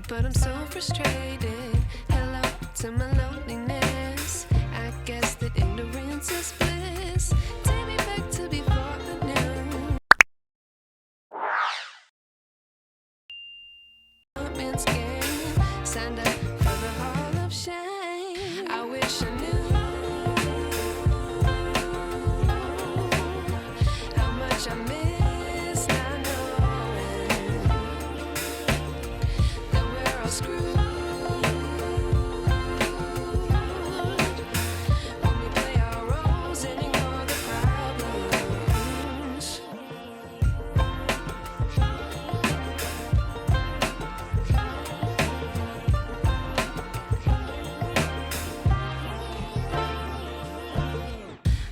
but I'm so frustrated. Hello to my loneliness. I guess that ignorance is bliss. Take me back to before the new. Man's game. Signed up for the Hall of Shame. I wish I knew how much I miss not knowing that we're all screwed when we play our roles and ignore the problems.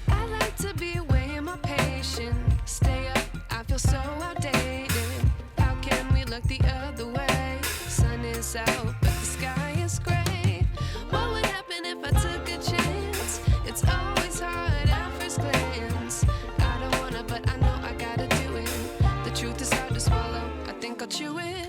I like to be weighing my patience. Stay up, I feel so outdated. How can we look the other way? Sun is out, but the sky is gray. What would happen if I took a chance? It's always hard at first glance. I don't wanna, but I know I gotta do it. The truth is hard to swallow. I think I'll chew it.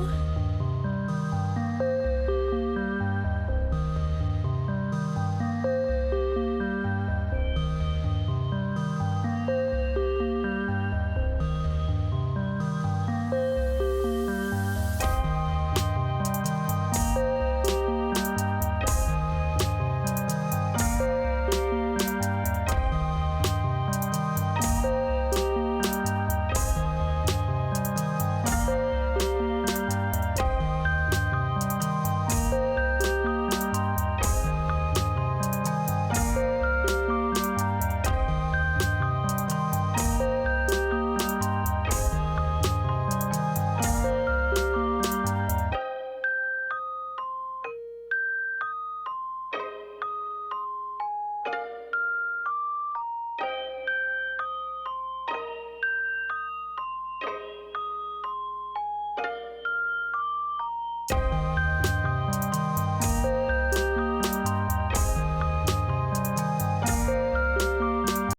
you.